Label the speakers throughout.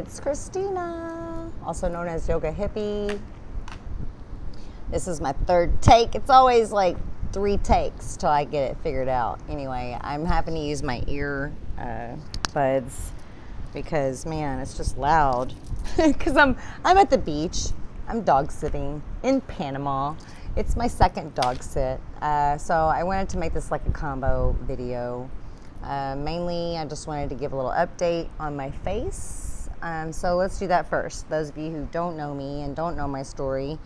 Speaker 1: It's Christina, also known as Yoga Hippie. This is my third take. It's always like 3 takes till I get it figured out. Anyway, I'm having to use my ear buds because, man, it's just loud. Because I'm at the beach. I'm dog sitting in Panama. It's my second dog sit. So I wanted to make this like a combo video. Mainly, I just wanted to give a little update on my face. So let's do that first. Those of you who don't know me and don't know my story,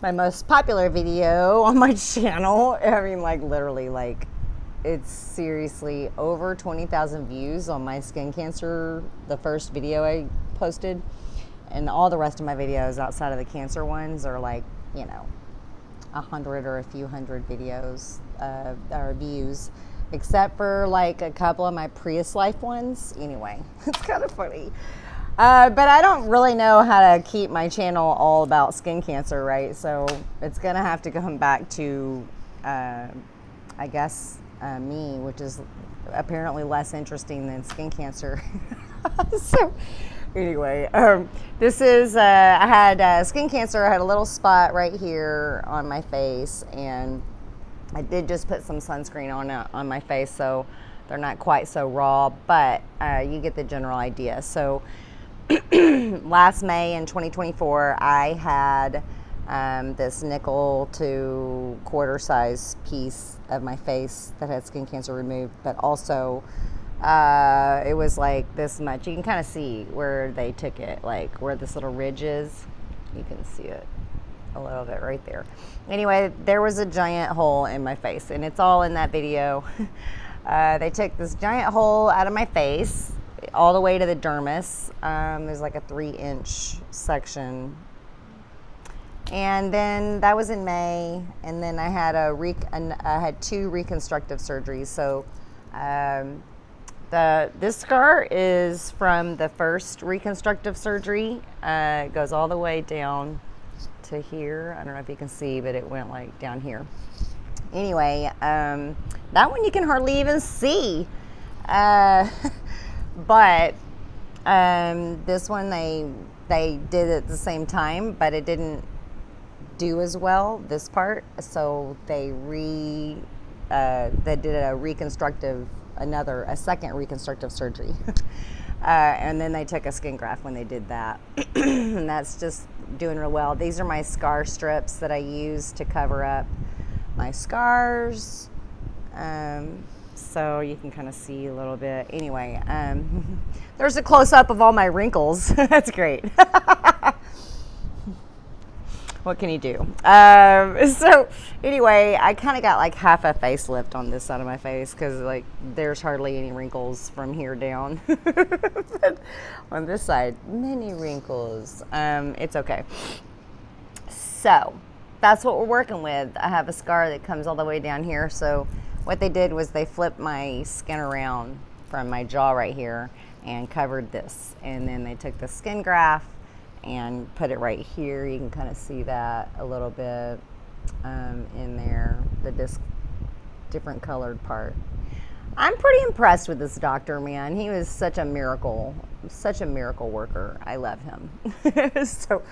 Speaker 1: my most popular video on my channel, I mean, like literally, like it's seriously over 20,000 views on my skin cancer, the first video I posted, and all the rest of my videos outside of the cancer ones are like, 100 or a few hundred videos or views, except for like a couple of my Prius life ones. Anyway, it's kind of funny. But I don't really know how to keep my channel all about skin cancer, right? So it's going to have to come back to, I guess, me, which is apparently less interesting than skin cancer. So anyway, this is, I had skin cancer. I had a little spot right here on my face, and I did just put some sunscreen on my face, so they're not quite so raw, but you get the general idea. So last May in 2024, I had this nickel to quarter size piece of my face that had skin cancer removed, but also it was like this much. You can kind of see where they took it, like where this little ridge is. You can see it a little bit right there. Anyway, there was a giant hole in my face, and it's all in that video. They took this giant hole out of my face all the way to the dermis. There's like a 3-inch section, and then that was in May. And then I had I had 2 reconstructive surgeries. So this scar is from the first reconstructive surgery. It goes all the way down to here. I don't know if you can see, but it went like down here. Anyway, that one you can hardly even see. But this one they did it at the same time, but it didn't do as well, this part. So they did a second reconstructive surgery. And then they took a skin graft when they did that. And that's just doing real well. These are my scar strips that I use to cover up my scars. So you can kind of see a little bit. Anyway, there's a close-up of all my wrinkles. That's great. What can you do? So anyway, I kind of got like half a facelift on this side of my face because like there's hardly any wrinkles from here down. But on this side, many wrinkles. It's okay. So that's what we're working with. I have a scar that comes all the way down here. So what they did was they flipped my skin around from my jaw right here and covered this. And then they took the skin graft and put it right here. You can kind of see that a little bit in there, the different colored part. I'm pretty impressed with this doctor, man. He was such a miracle worker. I love him. So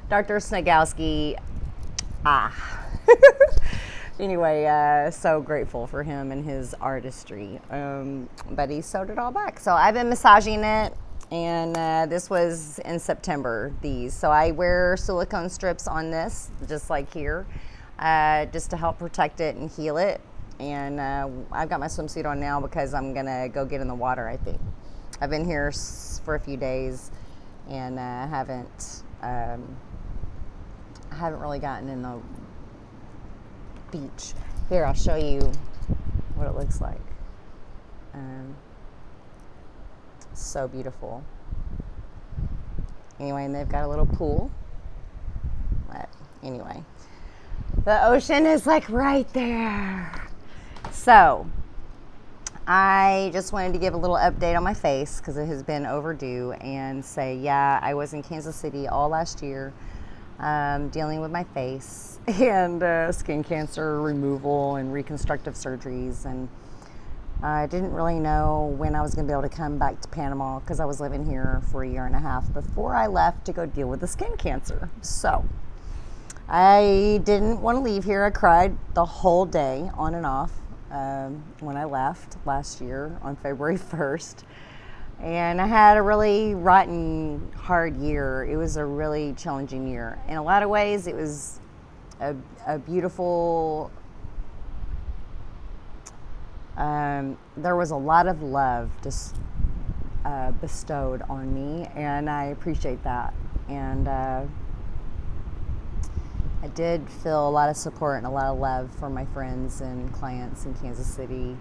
Speaker 1: Dr. Snagowski, Anyway, so grateful for him and his artistry. But he sewed it all back. So I've been massaging it, and this was in September, these. So I wear silicone strips on this, just like here, just to help protect it and heal it. And I've got my swimsuit on now because I'm going to go get in the water, I think. I've been here for a few days, and haven't really gotten in the beach. Here, I'll show you what it looks like. So beautiful. Anyway, and they've got a little pool. But anyway, the ocean is like right there. So I just wanted to give a little update on my face because it has been overdue, and say, yeah, I was in Kansas City all last year dealing with my face and skin cancer removal and reconstructive surgeries, and I didn't really know when I was going to be able to come back to Panama because I was living here for a year and a half before I left to go deal with the skin cancer. So I didn't want to leave here. I cried the whole day on and off when I left last year on February 1st. And I had a really rotten, hard year. It was a really challenging year. In a lot of ways, it was a beautiful... there was a lot of love just bestowed on me, and I appreciate that. And I did feel a lot of support and a lot of love from my friends and clients in Kansas City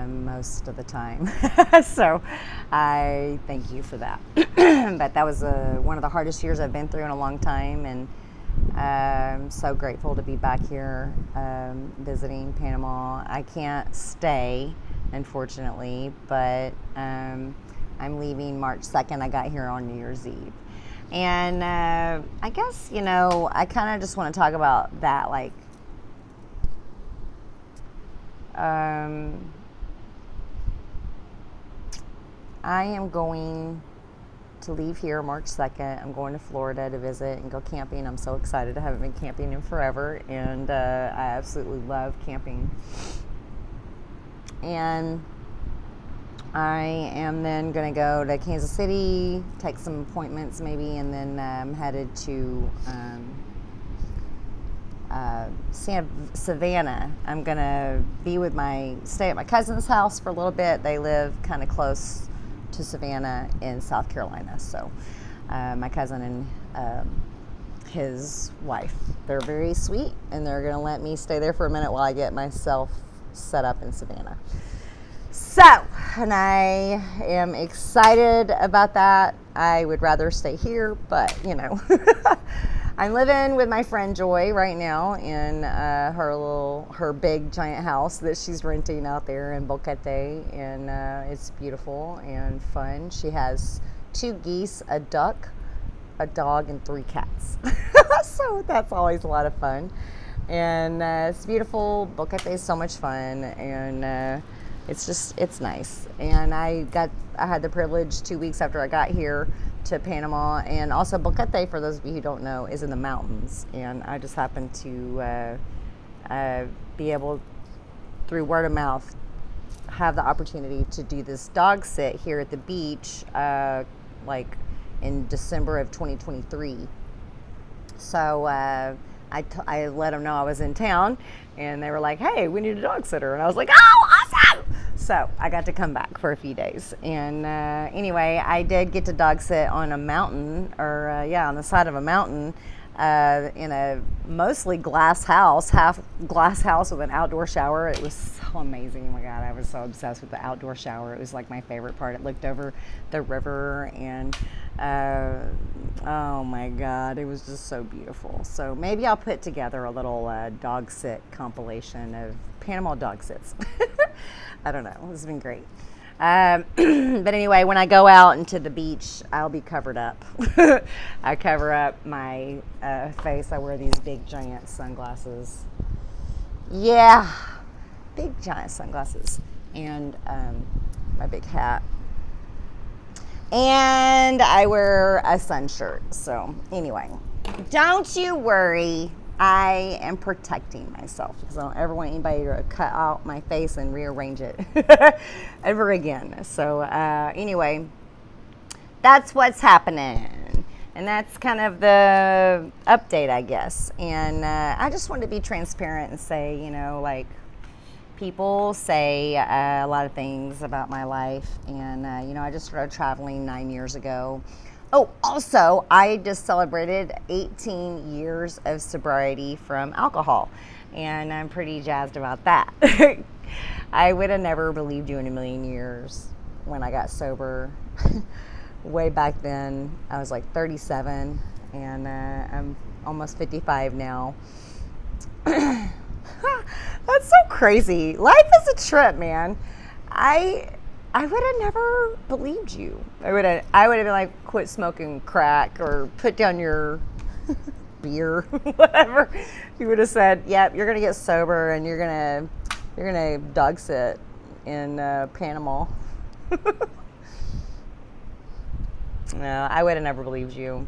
Speaker 1: most of the time. So I thank you for that. But that was one of the hardest years I've been through in a long time, and I'm so grateful to be back here visiting Panama. I can't stay, unfortunately, but I'm leaving March 2nd. I got here on New Year's Eve. And I guess, I kind of just want to talk about that, like, I am going to leave here March 2nd. I'm going to Florida to visit and go camping. I'm so excited. I haven't been camping in forever, and I absolutely love camping. And I am then going to go to Kansas City, take some appointments maybe, and then I'm headed to Savannah. I'm going to stay at my cousin's house for a little bit. They live kind of close to Savannah in South Carolina. So my cousin and his wife, they're very sweet, and they're going to let me stay there for a minute while I get myself set up in Savannah. So, and I am excited about that. I would rather stay here, but I'm living with my friend Joy right now in her big giant house that she's renting out there in Boquete, and it's beautiful and fun. She has 2 geese, a duck, a dog, and 3 cats. So that's always a lot of fun, and it's beautiful. Boquete is so much fun, and it's nice. And I had the privilege 2 weeks after I got here to Panama, and also Boquete, for those of you who don't know, is in the mountains, and I just happened to be able, through word of mouth, have the opportunity to do this dog sit here at the beach like in December of 2023. So I let them know I was in town, and they were like, hey, we need a dog sitter, and I was like, oh, awesome. So I got to come back for a few days, and anyway, I did get to dog sit on a mountain, on the side of a mountain, in a mostly glass house, half glass house with an outdoor shower. It was so amazing. Oh my God, I was so obsessed with the outdoor shower. It was like my favorite part. It looked over the river, and oh my God, it was just so beautiful. So maybe I'll put together a little dog sit compilation of Panama dog sits. I don't know. It's been great. But anyway, when I go out into the beach, I'll be covered up. I cover up my face. I wear these big giant sunglasses. Yeah, big giant sunglasses, and my big hat. And I wear a sun shirt. So anyway, don't you worry. I am protecting myself because I don't ever want anybody to cut out my face and rearrange it ever again. So anyway, that's what's happening. And that's kind of the update, I guess. And I just wanted to be transparent and say, people say a lot of things about my life. And, I just started traveling 9 years ago. Oh, also, I just celebrated 18 years of sobriety from alcohol, and I'm pretty jazzed about that. I would have never believed you in a million years when I got sober. Way back then, I was like 37, and I'm almost 55 now. That's so crazy. Life is a trip, man. I would have never believed you. I would have been like, quit smoking crack or put down your beer, whatever. You would have said, yep, you're gonna get sober and you're gonna dog sit in Panama. No, I would have never believed you.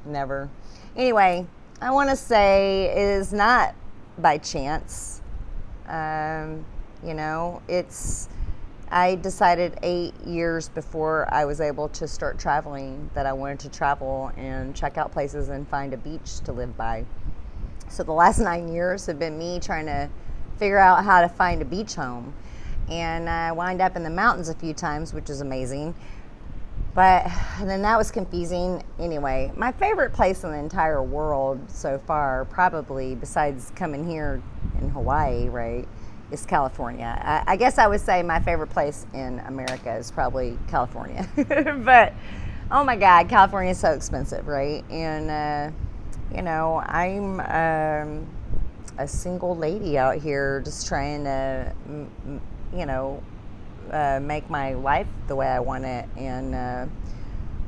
Speaker 1: Never. Anyway, I want to say it is not by chance. I decided 8 years before I was able to start traveling that I wanted to travel and check out places and find a beach to live by. So the last 9 years have been me trying to figure out how to find a beach home. And I wind up in the mountains a few times, which is amazing. And then that was confusing. Anyway, my favorite place in the entire world so far, probably besides coming here in Hawaii, right, is California. I guess I would say my favorite place in America is probably California. But, oh my God, California is so expensive, right? And, I'm a single lady out here just trying to, make my life the way I want it, and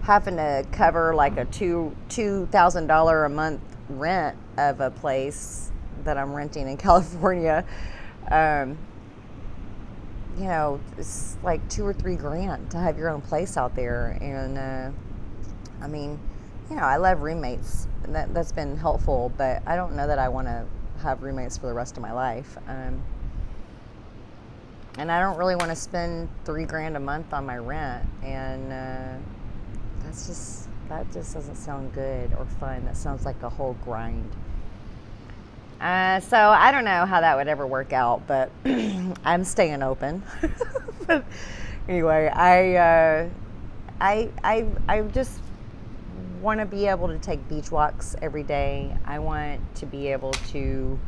Speaker 1: having to cover like a $2,000 a month rent of a place that I'm renting in California. It's like $2 or $3 grand to have your own place out there. And I love roommates. That's been helpful, but I don't know that I want to have roommates for the rest of my life. And I don't really want to spend $3 grand a month on my rent, and that just doesn't sound good or fun. That sounds like a whole grind. So I don't know how that would ever work out, but I'm staying open. But anyway, I just want to be able to take beach walks every day. I want to be able to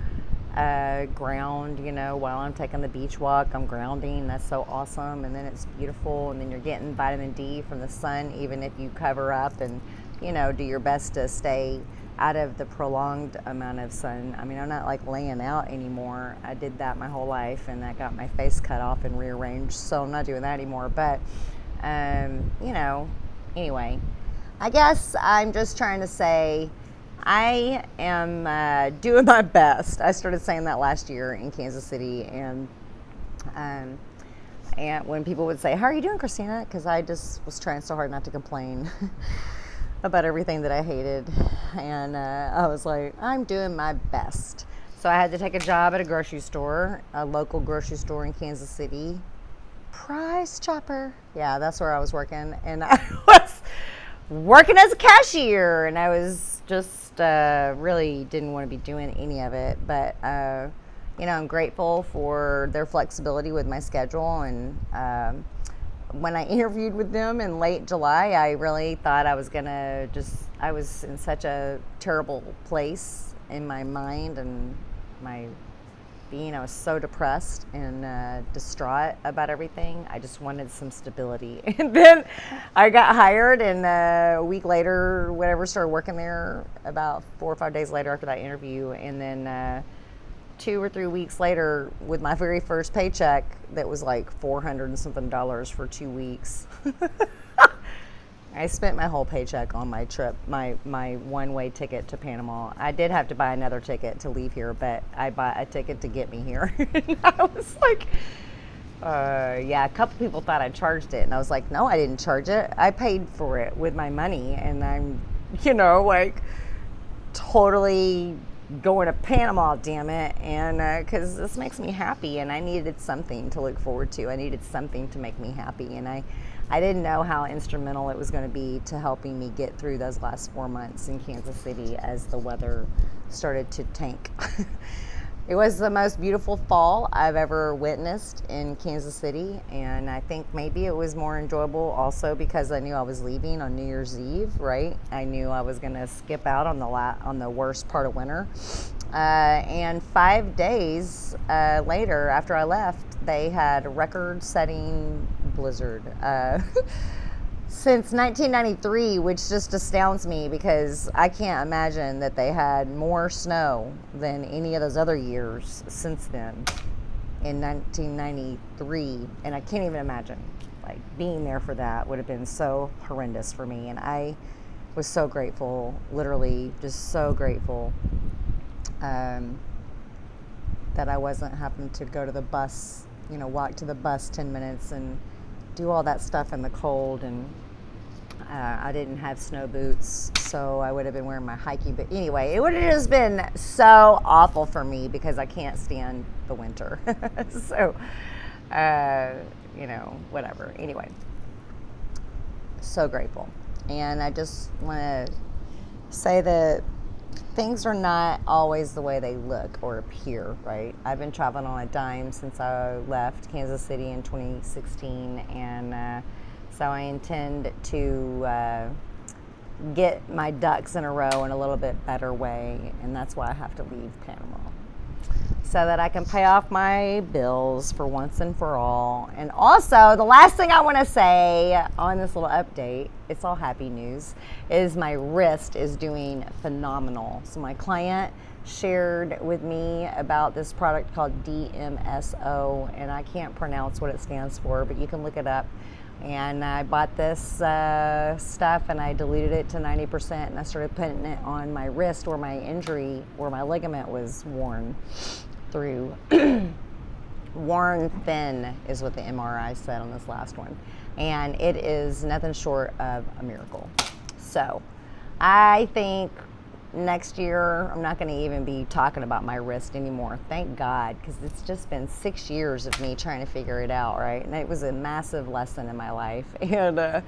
Speaker 1: ground, while I'm taking the beach walk. I'm grounding. That's so awesome. And then it's beautiful. And then you're getting vitamin D from the sun, even if you cover up and, do your best to stay out of the prolonged amount of sun. I mean, I'm not like laying out anymore. I did that my whole life, and that got my face cut off and rearranged. So I'm not doing that anymore. But, anyway, I guess I'm just trying to say, I am doing my best. I started saying that last year in Kansas City, and when people would say, "How are you doing, Christina?" Because I just was trying so hard not to complain about everything that I hated, and I was like, "I'm doing my best." So I had to take a job at a grocery store, a local grocery store in Kansas City. Price Chopper. Yeah, that's where I was working, and I was working as a cashier, and I was just really didn't want to be doing any of it, but I'm grateful for their flexibility with my schedule. And when I interviewed with them in late July, I really thought I was gonna I was in such a terrible place in my mind and my being. I was so depressed and distraught about everything. I just wanted some stability. And then I got hired, and a week later, whatever, started working there about 4 or 5 days later after that interview. And then 2 or 3 weeks later, with my very first paycheck, that was like $400 and something for 2 weeks. I spent my whole paycheck on my trip, my one-way ticket to Panama. I did have to buy another ticket to leave here, but I bought a ticket to get me here. And I was like, a couple people thought I charged it. And I was like, no, I didn't charge it. I paid for it with my money. And I'm, totally going to Panama, damn it. And because this makes me happy, and I needed something to look forward to. I needed something to make me happy. And I didn't know how instrumental it was going to be to helping me get through those last 4 months in Kansas City as the weather started to tank. It was the most beautiful fall I've ever witnessed in Kansas City, and I think maybe it was more enjoyable also because I knew I was leaving on New Year's Eve, right? I knew I was going to skip out on the worst part of winter. And 5 days later, after I left, they had a record-setting blizzard. Since 1993, which just astounds me because I can't imagine that they had more snow than any of those other years since then in 1993. And I can't even imagine, like, being there for that would have been so horrendous for me. And I was so grateful, literally just so grateful that I wasn't having to go to the bus walk to the bus 10 minutes and do all that stuff in the cold. And I didn't have snow boots, so I would have been wearing my hiking. But anyway, it would have just been so awful for me because I can't stand the winter. So, whatever. Anyway, so grateful. And I just want to say that things are not always the way they look or appear, right? I've been traveling on a dime since I left Kansas City in 2016, and so I intend to get my ducks in a row in a little bit better way, and that's why I have to leave Panama, so that I can pay off my bills for once and for all. And also, the last thing I want to say on this little update, it's all happy news, is my wrist is doing phenomenal. So my client shared with me about this product called DMSO, and I can't pronounce what it stands for, but you can look it up. And I bought this stuff, and I diluted it to 90%, and I started putting it on my wrist where my injury, where my ligament was worn through. Worn thin is what the MRI said on this last one. And it is nothing short of a miracle. So I think next year I'm not going to even be talking about my wrist anymore. Thank God, because it's just been 6 years of me trying to figure it out, right? And it was a massive lesson in my life. And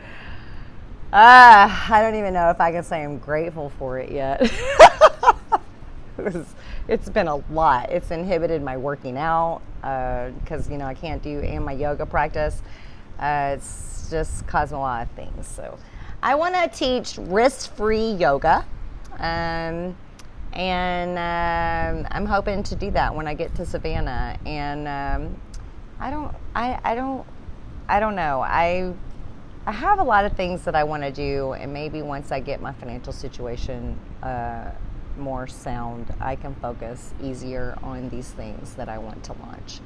Speaker 1: I don't even know if I can say I'm grateful for it yet. It's been a lot. It's inhibited my working out because, I can't do, and my yoga practice. It's just causing a lot of things. So I want to teach wrist-free yoga. And I'm hoping to do that when I get to Savannah. And I don't know. I have a lot of things that I want to do, and maybe once I get my financial situation more sound, I can focus easier on these things that I want to launch.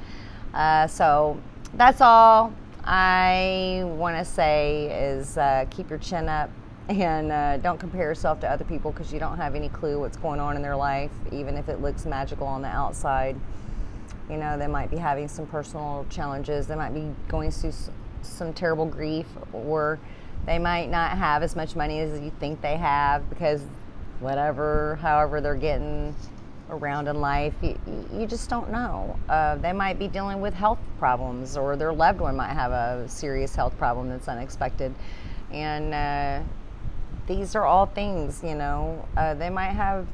Speaker 1: So that's all I want to say is keep your chin up. And don't compare yourself to other people, because you don't have any clue what's going on in their life, even if it looks magical on the outside. They might be having some personal challenges. They might be going through some terrible grief, or they might not have as much money as you think they have, because however they're getting around in life, you just don't know. They might be dealing with health problems, or their loved one might have a serious health problem that's unexpected. And these are all things, they might have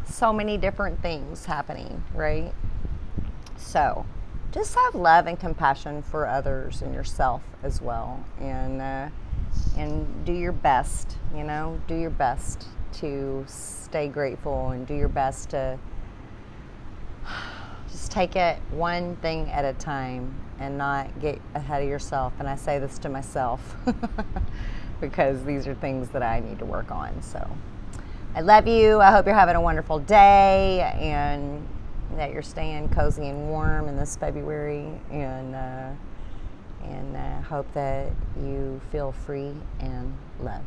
Speaker 1: so many different things happening, right? So just have love and compassion for others and yourself as well. And do your best, do your best to stay grateful, and do your best to just take it one thing at a time and not get ahead of yourself. And I say this to myself because these are things that I need to work on. So I love you. I hope you're having a wonderful day, and that you're staying cozy and warm in this February, and hope that you feel free and loved.